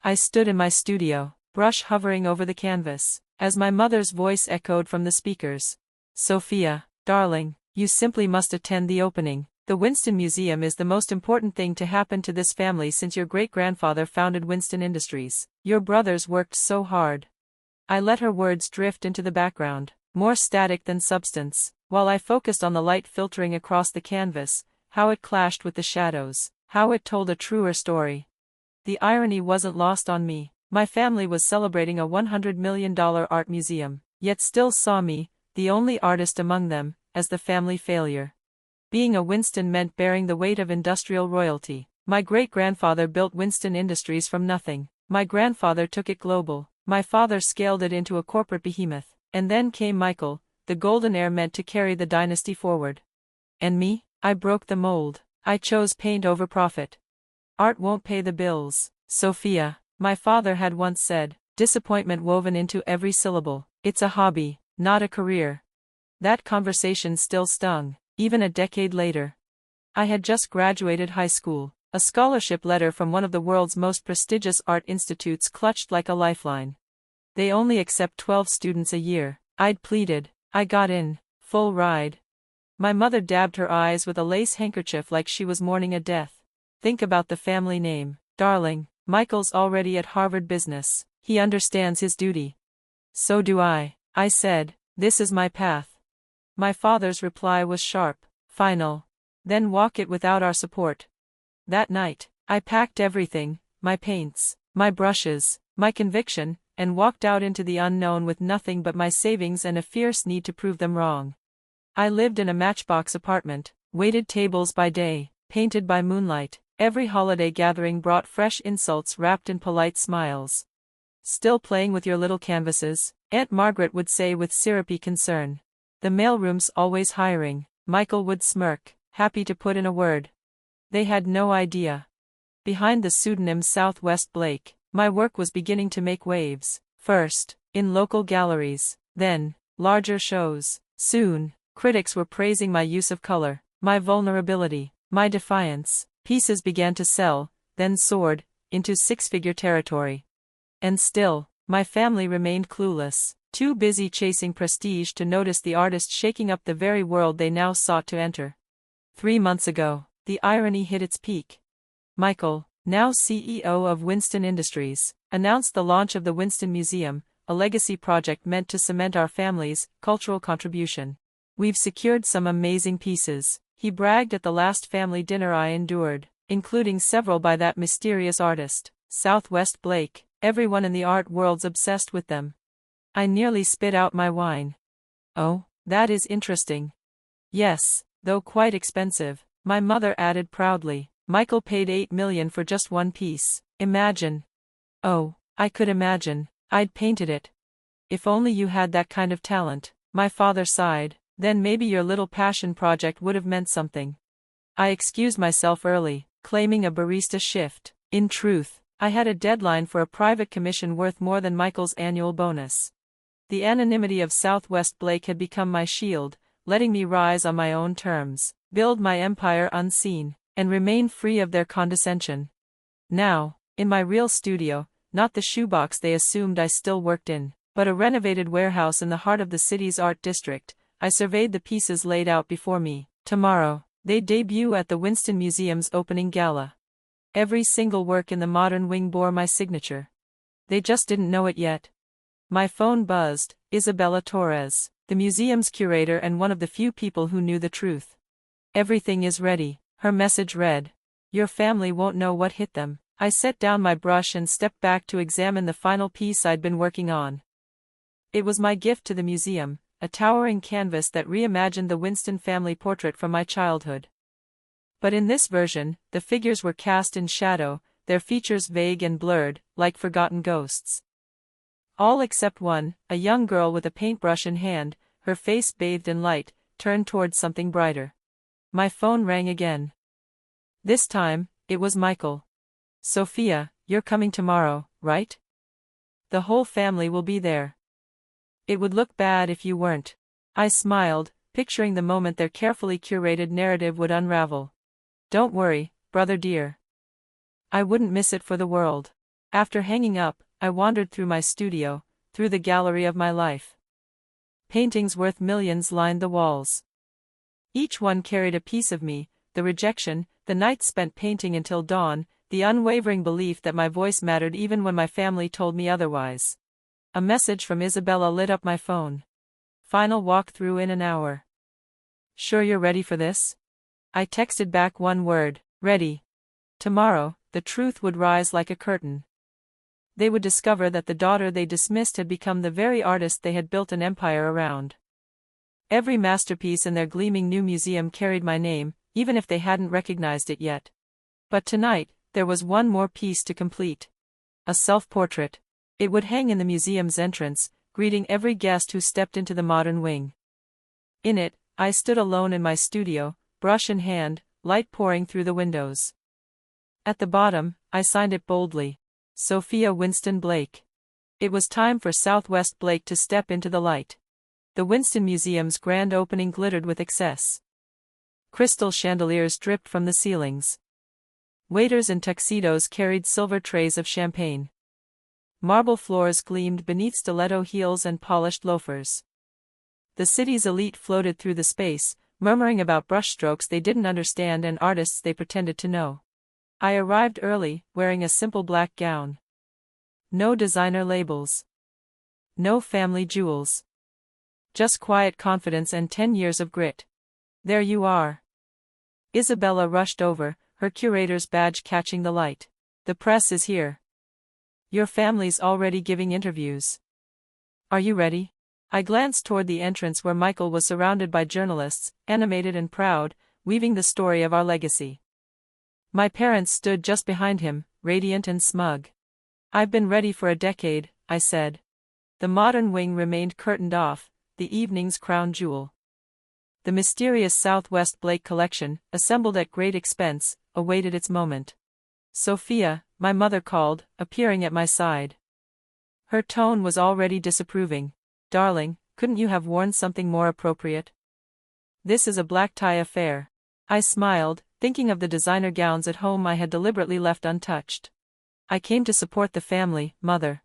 I stood in my studio, brush hovering over the canvas, as my mother's voice echoed from the speakers. Sophia, darling, you simply must attend the opening. The Winston Museum is the most important thing to happen to this family since your great-grandfather founded Winston Industries. Your brothers worked so hard. I let her words drift into the background, more static than substance, while I focused on the light filtering across the canvas, how it clashed with the shadows, how it told a truer story. The irony wasn't lost on me. My family was celebrating a $100 million art museum, yet still saw me, the only artist among them, as the family failure. Being a Winston meant bearing the weight of industrial royalty. My great-grandfather built Winston Industries from nothing. My grandfather took it global. My father scaled it into a corporate behemoth. And then came Michael, the golden heir meant to carry the dynasty forward. And me? I broke the mold. I chose paint over profit. Art won't pay the bills, Sophia, my father had once said, disappointment woven into every syllable. It's a hobby, not a career. That conversation still stung, even a decade later. I had just graduated high school. A scholarship letter from one of the world's most prestigious art institutes clutched like a lifeline. They only accept 12 students a year. I'd pleaded. I got in, full ride. My mother dabbed her eyes with a lace handkerchief like she was mourning a death. Think about the family name, darling. Michael's already at Harvard Business. He understands his duty. So do I said. This is my path. My father's reply was sharp, final. Then walk it without our support. That night, I packed everything, my paints, my brushes, my conviction, and walked out into the unknown with nothing but my savings and a fierce need to prove them wrong. I lived in a matchbox apartment, waited tables by day, painted by moonlight. Every holiday gathering brought fresh insults wrapped in polite smiles. Still playing with your little canvases? Aunt Margaret would say with syrupy concern. The mailroom's always hiring, Michael would smirk, happy to put in a word. They had no idea. Behind the pseudonym Southwest Blake, my work was beginning to make waves, first, in local galleries, then, larger shows. Soon, critics were praising my use of color, my vulnerability, my defiance. Pieces began to sell, then soared, into six-figure territory. And still, my family remained clueless, too busy chasing prestige to notice the artist shaking up the very world they now sought to enter. 3 months ago, the irony hit its peak. Michael, now CEO of Winston Industries, announced the launch of the Winston Museum, a legacy project meant to cement our family's cultural contribution. We've secured some amazing pieces, he bragged at the last family dinner I endured, including several by that mysterious artist, Southwest Blake. Everyone in the art world's obsessed with them. I nearly spit out my wine. Oh, that is interesting. Yes, though quite expensive, my mother added proudly. Michael paid $8 million for just one piece. Imagine. Oh, I could imagine. I'd painted it. If only you had that kind of talent, my father sighed. Then maybe your little passion project would have meant something. I excused myself early, claiming a barista shift. In truth, I had a deadline for a private commission worth more than Michael's annual bonus. The anonymity of Southwest Blake had become my shield, letting me rise on my own terms, build my empire unseen, and remain free of their condescension. Now, in my real studio, not the shoebox they assumed I still worked in, but a renovated warehouse in the heart of the city's art district, I surveyed the pieces laid out before me. Tomorrow, they debut at the Winston Museum's opening gala. Every single work in the modern wing bore my signature. They just didn't know it yet. My phone buzzed. Isabella Torres, the museum's curator and one of the few people who knew the truth. Everything is ready, her message read. Your family won't know what hit them. I set down my brush and stepped back to examine the final piece I'd been working on. It was my gift to the museum, a towering canvas that reimagined the Winston family portrait from my childhood. But in this version, the figures were cast in shadow, their features vague and blurred, like forgotten ghosts. All except one, a young girl with a paintbrush in hand, her face bathed in light, turned towards something brighter. My phone rang again. This time, it was Michael. Sophia, you're coming tomorrow, right? The whole family will be there. It would look bad if you weren't. I smiled, picturing the moment their carefully curated narrative would unravel. Don't worry, brother dear. I wouldn't miss it for the world. After hanging up, I wandered through my studio, through the gallery of my life. Paintings worth millions lined the walls. Each one carried a piece of me, the rejection, the nights spent painting until dawn, the unwavering belief that my voice mattered even when my family told me otherwise. A message from Isabella lit up my phone. Final walkthrough in an hour. Sure you're ready for this? I texted back one word, ready. Tomorrow, the truth would rise like a curtain. They would discover that the daughter they dismissed had become the very artist they had built an empire around. Every masterpiece in their gleaming new museum carried my name, even if they hadn't recognized it yet. But tonight, there was one more piece to complete. A self-portrait. It would hang in the museum's entrance, greeting every guest who stepped into the modern wing. In it, I stood alone in my studio, brush in hand, light pouring through the windows. At the bottom, I signed it boldly. Sophia Winston Blake. It was time for Southwest Blake to step into the light. The Winston Museum's grand opening glittered with excess. Crystal chandeliers dripped from the ceilings. Waiters in tuxedos carried silver trays of champagne. Marble floors gleamed beneath stiletto heels and polished loafers. The city's elite floated through the space, murmuring about brushstrokes they didn't understand and artists they pretended to know. I arrived early, wearing a simple black gown. No designer labels. No family jewels. Just quiet confidence and 10 years of grit. There you are. Isabella rushed over, her curator's badge catching the light. The press is here. Your family's already giving interviews. Are you ready? I glanced toward the entrance where Michael was surrounded by journalists, animated and proud, weaving the story of our legacy. My parents stood just behind him, radiant and smug. I've been ready for a decade, I said. The modern wing remained curtained off, the evening's crown jewel. The mysterious Southwest Blake collection, assembled at great expense, awaited its moment. Sophia, my mother called, appearing at my side. Her tone was already disapproving. Darling, couldn't you have worn something more appropriate? This is a black tie affair. I smiled, thinking of the designer gowns at home I had deliberately left untouched. I came to support the family, Mother.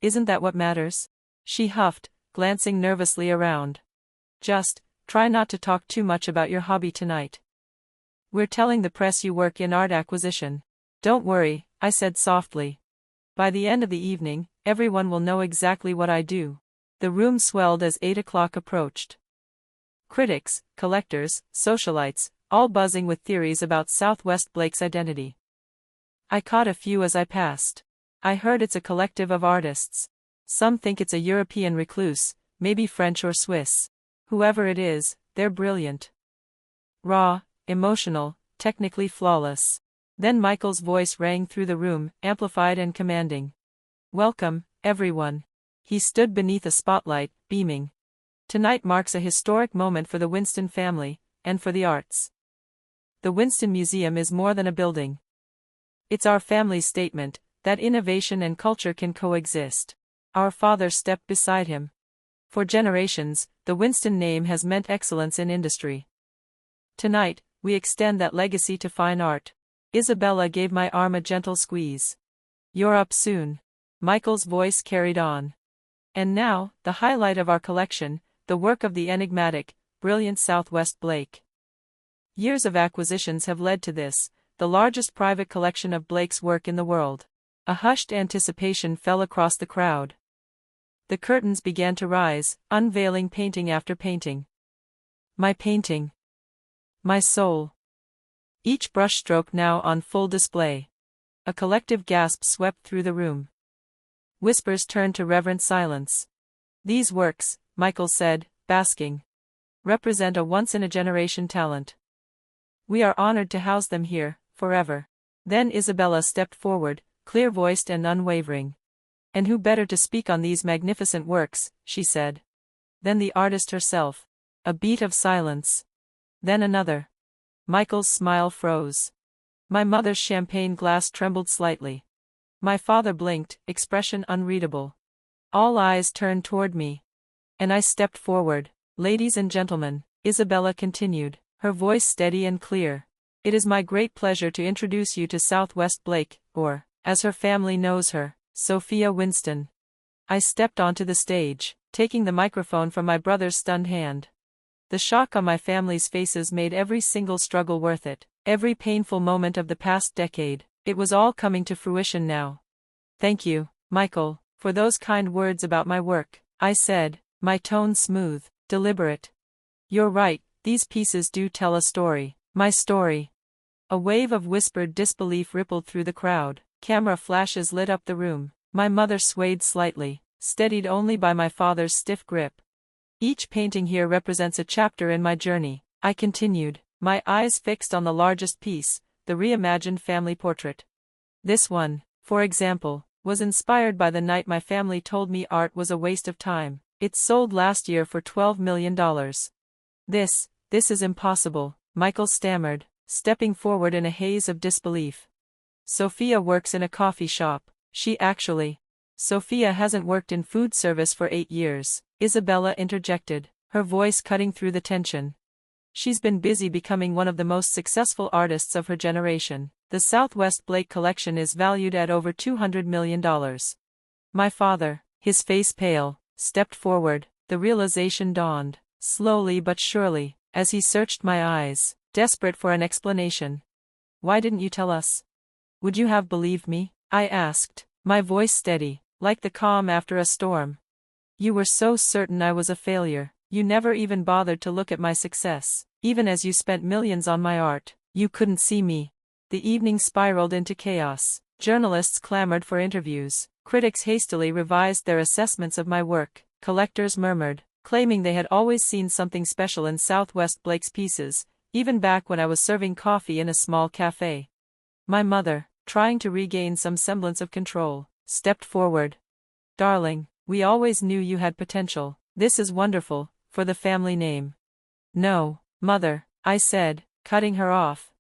Isn't that what matters? She huffed, glancing nervously around. Just, try not to talk too much about your hobby tonight. We're telling the press you work in art acquisition. Don't worry, I said softly. By the end of the evening, everyone will know exactly what I do. The room swelled as 8 o'clock approached. Critics, collectors, socialites, all buzzing with theories about Southwest Blake's identity. I caught a few as I passed. I heard it's a collective of artists. Some think it's a European recluse, maybe French or Swiss. Whoever it is, they're brilliant. Raw, emotional, technically flawless. Then Michael's voice rang through the room, amplified and commanding. Welcome, everyone. He stood beneath a spotlight, beaming. Tonight marks a historic moment for the Winston family, and for the arts. The Winston Museum is more than a building. It's our family's statement, that innovation and culture can coexist. Our father stepped beside him. For generations, the Winston name has meant excellence in industry. Tonight, we extend that legacy to fine art. Isabella gave my arm a gentle squeeze. You're up soon. Michael's voice carried on. And now, the highlight of our collection, the work of the enigmatic, brilliant Southwest Blake. Years of acquisitions have led to this, the largest private collection of Blake's work in the world. A hushed anticipation fell across the crowd. The curtains began to rise, unveiling painting after painting. My painting. My soul. Each brushstroke now on full display. A collective gasp swept through the room. Whispers turned to reverent silence. These works, Michael said, basking, represent a once-in-a-generation talent. We are honored to house them here, forever. Then Isabella stepped forward, clear-voiced and unwavering. And who better to speak on these magnificent works, she said, than the artist herself. A beat of silence. Then another. Michael's smile froze. My mother's champagne glass trembled slightly. My father blinked, expression unreadable. All eyes turned toward me. And I stepped forward. Ladies and gentlemen, Isabella continued, her voice steady and clear. It is my great pleasure to introduce you to Southwest Blake, or, as her family knows her, Sophia Winston. I stepped onto the stage, taking the microphone from my brother's stunned hand. The shock on my family's faces made every single struggle worth it, every painful moment of the past decade. It was all coming to fruition now. "Thank you, Michael, for those kind words about my work," I said, my tone smooth, deliberate. "You're right, these pieces do tell a story, my story." A wave of whispered disbelief rippled through the crowd. Camera flashes lit up the room. My mother swayed slightly, steadied only by my father's stiff grip. "Each painting here represents a chapter in my journey," I continued, my eyes fixed on the largest piece, the reimagined family portrait. "This one, for example, was inspired by the night my family told me art was a waste of time. It sold last year for $12 million. This is impossible," Michael stammered, stepping forward in a haze of disbelief. "Sophia works in a coffee shop. Sophia hasn't worked in food service for 8 years, Isabella interjected, her voice cutting through the tension. "She's been busy becoming one of the most successful artists of her generation. The Southwest Blake collection is valued at over $200 million. My father, his face pale, stepped forward. The realization dawned, slowly but surely, as he searched my eyes, desperate for an explanation. "Why didn't you tell us? Would you have believed me?" I asked, my voice steady, like the calm after a storm. "You were so certain I was a failure, you never even bothered to look at my success. Even as you spent millions on my art, you couldn't see me." The evening spiraled into chaos. Journalists clamored for interviews, critics hastily revised their assessments of my work, collectors murmured, claiming they had always seen something special in Southwest Blake's pieces, even back when I was serving coffee in a small cafe. My mother, trying to regain some semblance of control, stepped forward. "Darling, we always knew you had potential. This is wonderful, for the family name." "No, Mother," I said, cutting her off.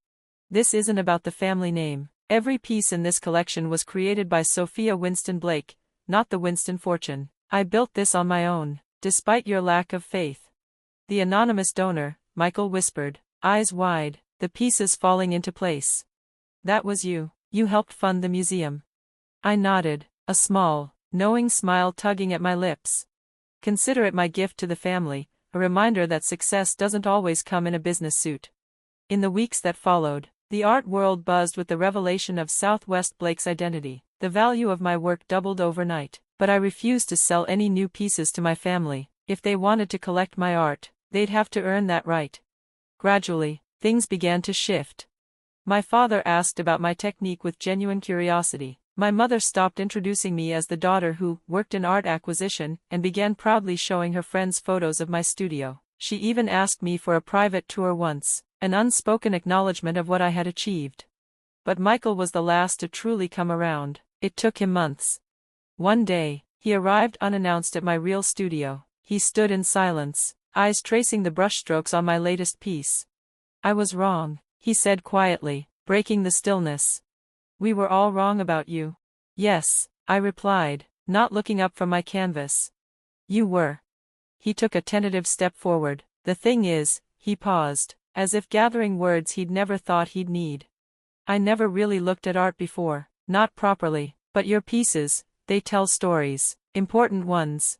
"This isn't about the family name. Every piece in this collection was created by Sophia Winston Blake, not the Winston fortune. I built this on my own, despite your lack of faith." "The anonymous donor," Michael whispered, eyes wide, the pieces falling into place. "That was you. You helped fund the museum." I nodded, a small, knowing smile tugging at my lips. "Consider it my gift to the family, a reminder that success doesn't always come in a business suit." In the weeks that followed, the art world buzzed with the revelation of Southwest Blake's identity. The value of my work doubled overnight, but I refused to sell any new pieces to my family. If they wanted to collect my art, they'd have to earn that right. Gradually, things began to shift. My father asked about my technique with genuine curiosity. My mother stopped introducing me as the daughter who worked in art acquisition and began proudly showing her friends photos of my studio. She even asked me for a private tour once, an unspoken acknowledgement of what I had achieved. But Michael was the last to truly come around. It took him months. One day, he arrived unannounced at my real studio. He stood in silence, eyes tracing the brushstrokes on my latest piece. "I was wrong," he said quietly, breaking the stillness. "We were all wrong about you." "Yes," I replied, not looking up from my canvas. "You were." He took a tentative step forward. "The thing is," he paused, as if gathering words he'd never thought he'd need. "I never really looked at art before, not properly, but your pieces, they tell stories, important ones."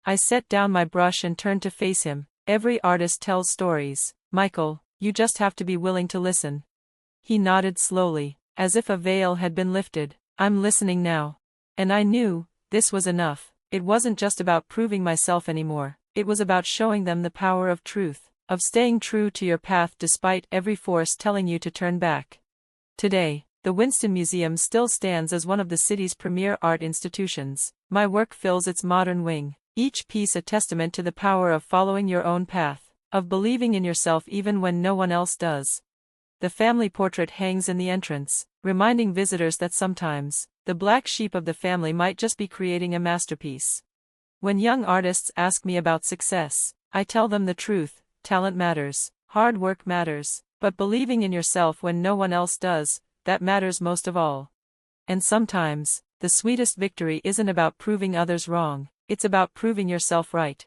I set down my brush and turned to face him. "Every artist tells stories, Michael, you just have to be willing to listen." He nodded slowly, as if a veil had been lifted. "I'm listening now." And I knew, this was enough. It wasn't just about proving myself anymore, it was about showing them the power of truth, of staying true to your path despite every force telling you to turn back. Today, the Winston Museum still stands as one of the city's premier art institutions. My work fills its modern wing, each piece a testament to the power of following your own path, of believing in yourself even when no one else does. The family portrait hangs in the entrance, reminding visitors that sometimes, the black sheep of the family might just be creating a masterpiece. When young artists ask me about success, I tell them the truth: talent matters, hard work matters, but believing in yourself when no one else does, that matters most of all. And sometimes, the sweetest victory isn't about proving others wrong, it's about proving yourself right.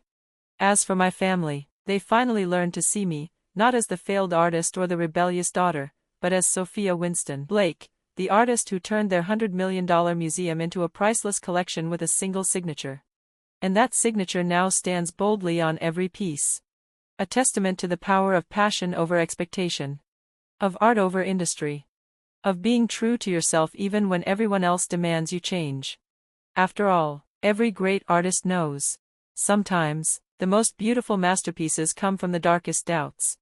As for my family, they finally learned to see me, not as the failed artist or the rebellious daughter, but as Sophia Winston Blake, the artist who turned their $100 million museum into a priceless collection with a single signature. And that signature now stands boldly on every piece. A testament to the power of passion over expectation, of art over industry, of being true to yourself even when everyone else demands you change. After all, every great artist knows, sometimes, the most beautiful masterpieces come from the darkest doubts.